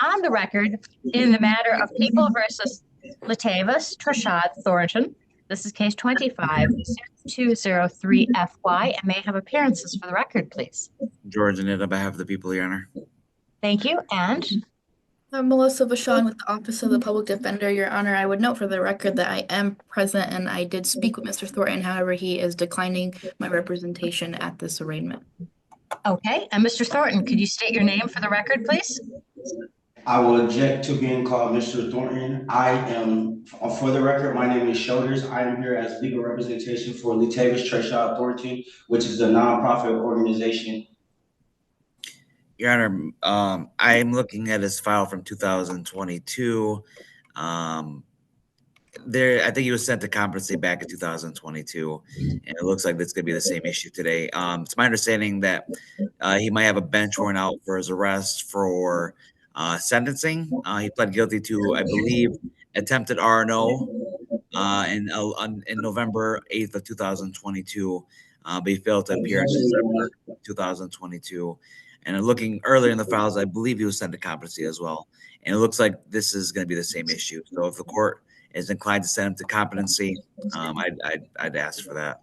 on the record in the matter of People versus Latavis, Trashad, Thornton. This is case 25-0203FY and may have appearances for the record, please. George Annett on behalf of the people, Your Honor. Thank you. And I'm Melissa Vachon with the Office of the Public Defender. Your Honor, I would note for the record that I am present and I did speak with Mr. Thornton. However, he is declining my representation at this arraignment. okay. And Mr. Thornton, could you state your name for the record, please? I will object to being called Mr. Thornton. I am, for the record, my name is Shoulders. I am here as legal representation for Latavis Trashad Thornton, which is a nonprofit organization. Your Honor, I'm looking at his file from 2022. I think he was sent to competency back in 2022, and it looks like this could be the same issue today. It's my understanding that he might have a bench warrant out for his arrest for sentencing. He pled guilty to, I believe, attempted R&O in November 8th of 2022, but he failed to appear in December 2022. And looking earlier in the files, I believe he was sent to competency as well. And it looks like this is going to be the same issue. So if the court is inclined to send him to competency, I'd ask for that.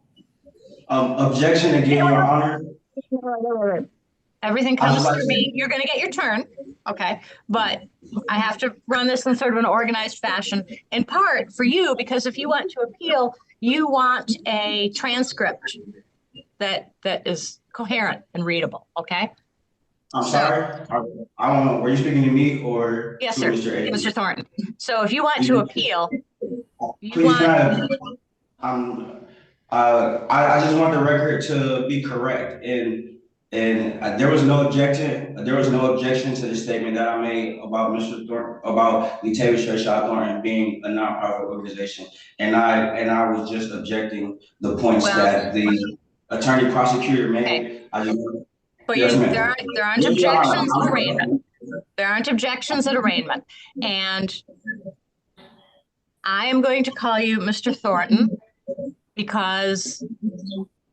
Objection again, Your Honor. Everything comes through me. You're going to get your turn. Okay. But I have to run this in sort of an organized fashion, in part for you, because if you want to appeal, you want a transcript that is coherent and readable. Okay. I'm sorry. I don't know. Were you speaking to me or yes, to sir. Mr. A? Mr. Thornton. So if you want to appeal, I just want the record to be correct. And there was no objection. There was no objection to the statement that I made about Mr. Thornton, about Latavis Trashad Thornton being a nonprofit organization. And I was just objecting the points that the attorney prosecutor made. Okay. But yes, there aren't objections at arraignment. There aren't objections at arraignment. And I am going to call you Mr. Thornton because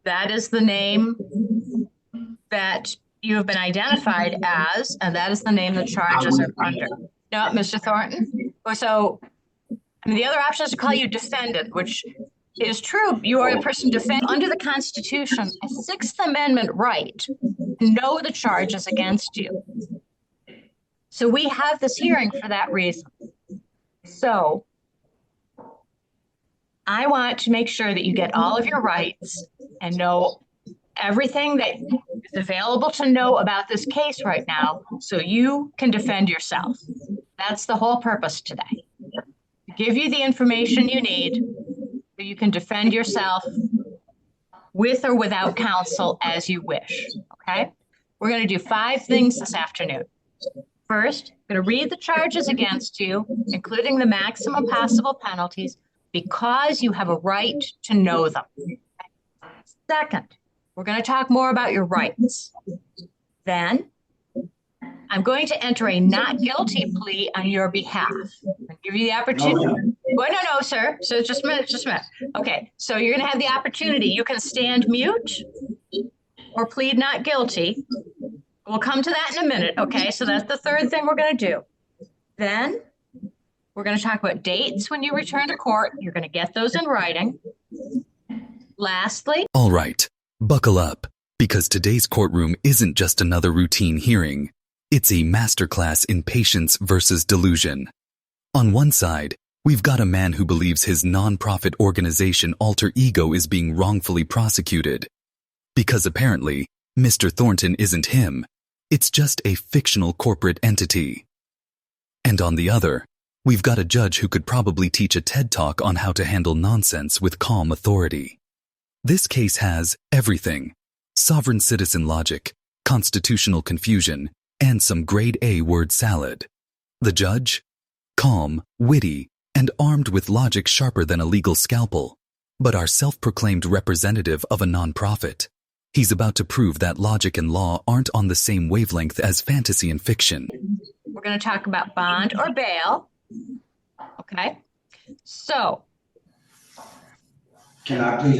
that is the name that you have been identified as, and that is the name the charges are under. No, Mr. Thornton. So, I mean, the other option is to call you defendant, which is true. You are the person defended under the Constitution, a Sixth Amendment right to know the charges against you. So we have this hearing for that reason. So I want to make sure that you get all of your rights and know everything that is available to know about this case right now so you can defend yourself. That's the whole purpose today. To give you the information you need so you can defend yourself with or without counsel as you wish, okay? We're going to do 5 things this afternoon. First, I'm going to read the charges against you, including the maximum possible penalties, because you have a right to know them. Second, we're going to talk more about your rights. Then, I'm going to enter a not guilty plea on your behalf. I'll give you the opportunity. Well, no, sir. So just a minute. Okay, so you're going to have the opportunity. You can stand mute or plead not guilty. We'll come to that in a minute, okay? So that's the third thing we're going to do. Then we're going to talk about dates when you return to court. You're going to get those in writing. Lastly. All right, buckle up, because today's courtroom isn't just another routine hearing. It's a masterclass in patience versus delusion. On one side, we've got a man who believes his nonprofit organization alter ego is being wrongfully prosecuted. Because apparently, Mr. Thornton isn't him. It's just a fictional corporate entity. And on the other, we've got a judge who could probably teach a TED Talk on how to handle nonsense with calm authority. This case has everything: sovereign citizen logic, constitutional confusion, and some grade A word salad. The judge? Calm, witty, and armed with logic sharper than a legal scalpel, but our self-proclaimed representative of a nonprofit. He's about to prove that logic and law aren't on the same wavelength as fantasy and fiction. We're going to talk about bond or bail. Okay. So. Can I please?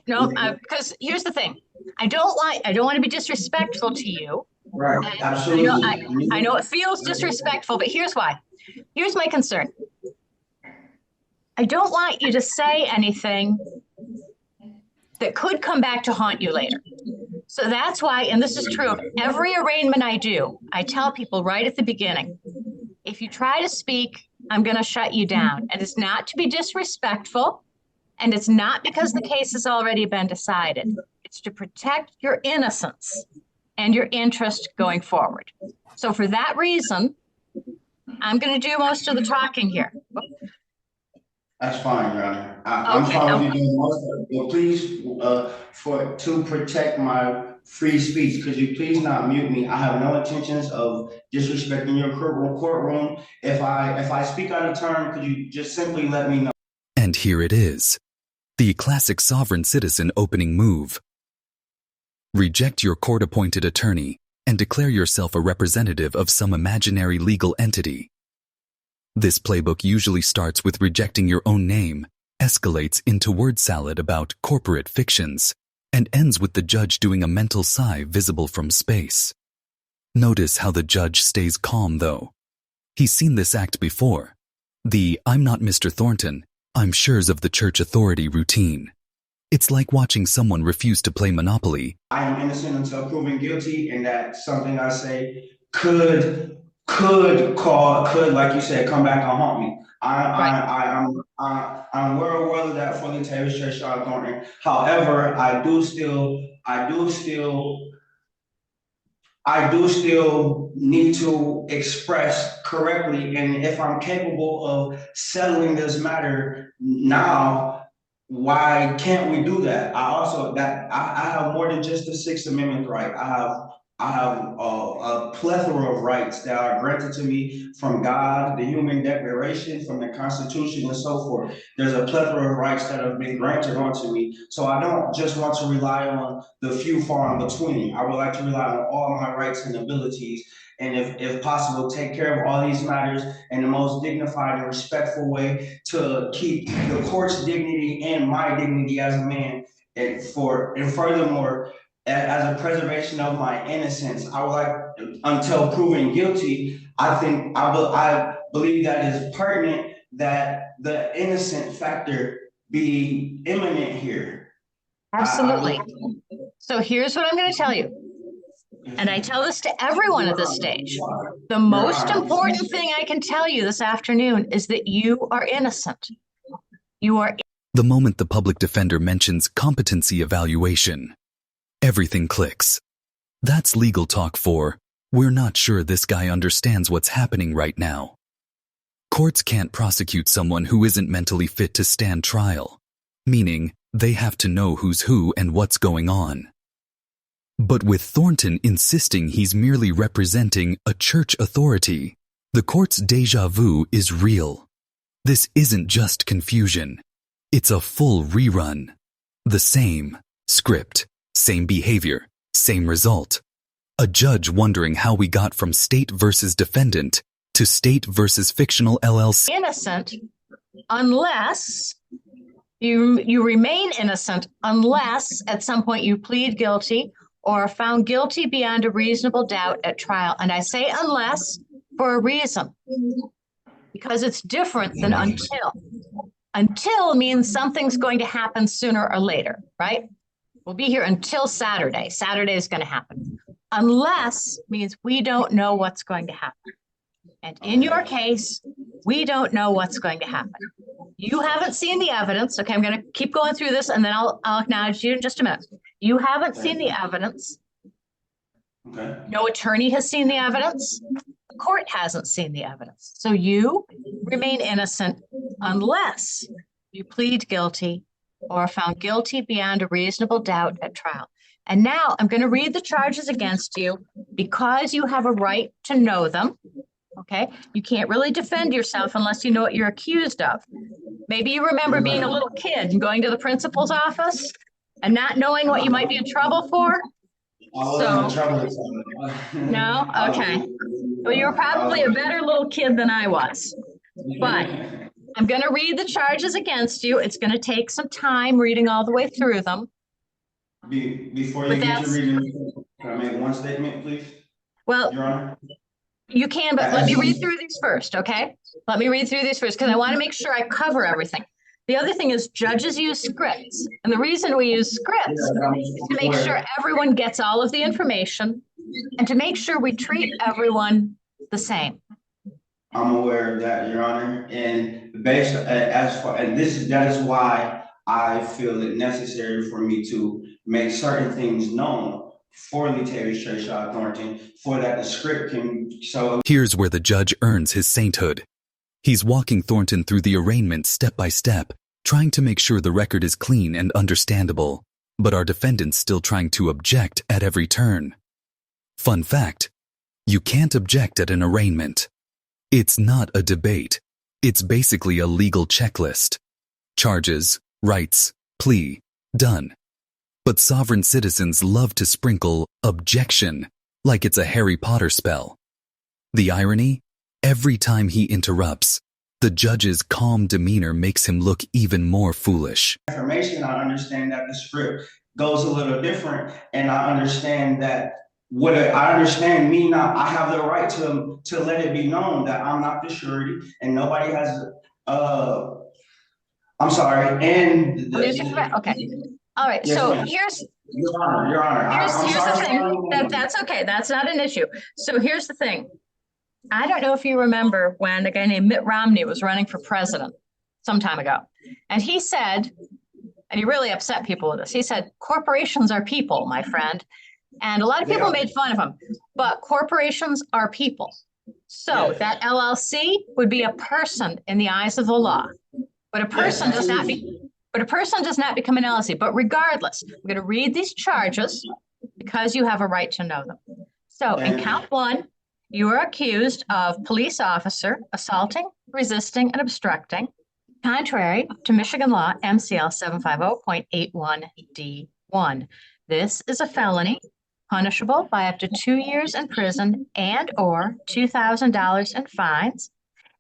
Because here's the thing. I don't want to be disrespectful to you, Right, And absolutely. I know it feels disrespectful, but here's why. Here's my concern. I don't want you to say anything that could come back to haunt you later. So that's why, and this is true of every arraignment I do, I tell people right at the beginning, if you try to speak, I'm going to shut you down. And it's not to be disrespectful, and it's not because the case has already been decided. It's to protect your innocence and your interest going forward. So for that reason, I'm going to do most of the talking here. That's fine, Your Honor. I'm Okay, fine with you doing most of it, but please, to protect my free speech, could you please not mute me? I have no intentions of disrespecting your courtroom. If I speak out of turn, could you just simply let me know? And here it is. The classic sovereign citizen opening move. Reject your court-appointed attorney and declare yourself a representative of some imaginary legal entity. This playbook usually starts with rejecting your own name, escalates into word salad about corporate fictions, and ends with the judge doing a mental sigh visible from space. Notice how the judge stays calm, though. He's seen this act before. The "I'm not Mr. Thornton, I'm sure's of the church authority" routine. It's like watching someone refuse to play Monopoly. I am innocent until proven guilty, and that something I say could, like you said, come back and haunt me. I'm well aware of that fully, Taylor Church, Thornton. However, I do still need to express correctly, and if I'm capable of settling this matter now, why can't we do that? I have more than just the Sixth Amendment right. I have a plethora of rights that are granted to me from God, the Human Declaration, from the Constitution, and so forth. There's a plethora of rights that have been granted onto me. So I don't just want to rely on the few far in between. I would like to rely on all my rights and abilities, and if possible, take care of all these matters in the most dignified and respectful way to keep the court's dignity and my dignity as a man. And furthermore, as a preservation of my innocence, I would like, until proven guilty, I believe that is pertinent that the innocent factor be imminent here. absolutely. So here's what I'm going to tell you. And I tell this to everyone at this stage. The most important thing I can tell you this afternoon is that you are innocent. You are. The moment the public defender mentions competency evaluation, everything clicks. That's legal talk for, we're not sure this guy understands what's happening right now. Courts can't prosecute someone who isn't mentally fit to stand trial, meaning they have to know who's who and what's going on. But with Thornton insisting he's merely representing a church authority, the court's deja vu is real. This isn't just confusion. It's a full rerun. The same script, same behavior, same result. A judge wondering how we got from state versus defendant to state versus fictional LLC. Innocent unless you remain innocent unless at some point you plead guilty or are found guilty beyond a reasonable doubt at trial. And I say unless for a reason, because it's different than until. Until means something's going to happen sooner or later, right? We'll be here until Saturday. Saturday is going to happen. Unless means we don't know what's going to happen. And in your case, we don't know what's going to happen. You haven't seen the evidence. Okay, I'm going to keep going through this and then I'll acknowledge you in just a minute. You haven't seen the evidence. Okay. No attorney has seen the evidence. The court hasn't seen the evidence. So you remain innocent unless you plead guilty or are found guilty beyond a reasonable doubt at trial. And now I'm going to read the charges against you because you have a right to know them. Okay, you can't really defend yourself unless you know what you're accused of. Maybe you remember being a little kid and going to the principal's office and not knowing what you might be in trouble for. No? Okay. Well, you were probably a better little kid than I was. But I'm going to read the charges against you. It's going to take some time reading all the way through them. Before you get to reading, can I make one statement, please? Well, Your Honor. you can, but let me read through these first, okay? Let me read through these first because I want to make sure I cover everything. The other thing is judges use scripts. And the reason we use scripts is to make sure everyone gets all of the information and to make sure we treat everyone the same. I'm aware of that, Your Honor, and based that is why I feel it necessary for me to make certain things known for Latavius Treshaw Thornton, for that the script can so. Here's where the judge earns his sainthood. He's walking Thornton through the arraignment step by step, trying to make sure the record is clean and understandable, but our defendant's still trying to object at every turn. Fun fact, you can't object at an arraignment. It's not a debate. It's basically a legal checklist. Charges, rights, plea, done. But sovereign citizens love to sprinkle objection like it's a Harry Potter spell. The irony? Every time he interrupts, the judge's calm demeanor makes him look even more foolish. Information, I understand that the script goes a little different, and I understand that I understand me now, I have the right to let it be known that I'm not the surety and nobody has I'm sorry, and okay. All right, yes, so ma'am. Here's Your Honor, here's I'm the sorry. thing. That's okay. That's not an issue. So here's the thing. I don't know if you remember when a guy named Mitt Romney was running for president some time ago. And he said, and he really upset people with this, he said, corporations are people, my friend. And a lot of people made fun of him, but corporations are people. So that LLC would be a person in the eyes of the law, but a person does not become an LLC. But regardless, we're going to read these charges because you have a right to know them. So in count 1, you are accused of police officer assaulting, resisting, and obstructing, contrary to Michigan law MCL 750.81D1. This is a felony punishable by up to 2 years in prison and or $2,000 in fines.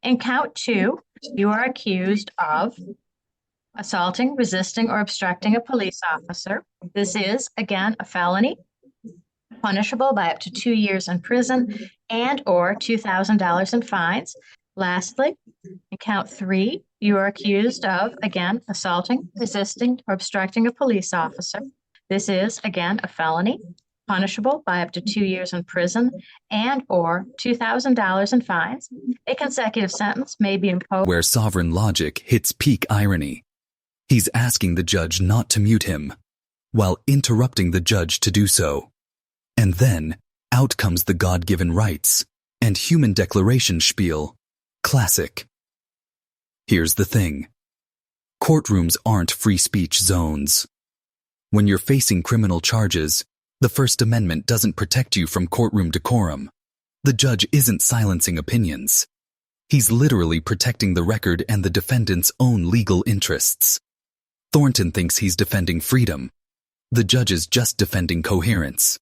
In count 2, you are accused of assaulting, resisting, or obstructing a police officer. This is, again, a felony punishable by up to 2 years in prison and or $2,000 in fines. Lastly, in count 3, you are accused of, again, assaulting, resisting, or obstructing a police officer. This is, again, a felony punishable by up to 2 years in prison and or $2,000 in fines. A consecutive sentence may be imposed. Where sovereign logic hits peak irony. He's asking the judge not to mute him, while interrupting the judge to do so. And then, out comes the God-given rights and human declaration spiel. Classic. Here's the thing. Courtrooms aren't free speech zones. When you're facing criminal charges, the First Amendment doesn't protect you from courtroom decorum. The judge isn't silencing opinions. He's literally protecting the record and the defendant's own legal interests. Thornton thinks he's defending freedom. The judge is just defending coherence.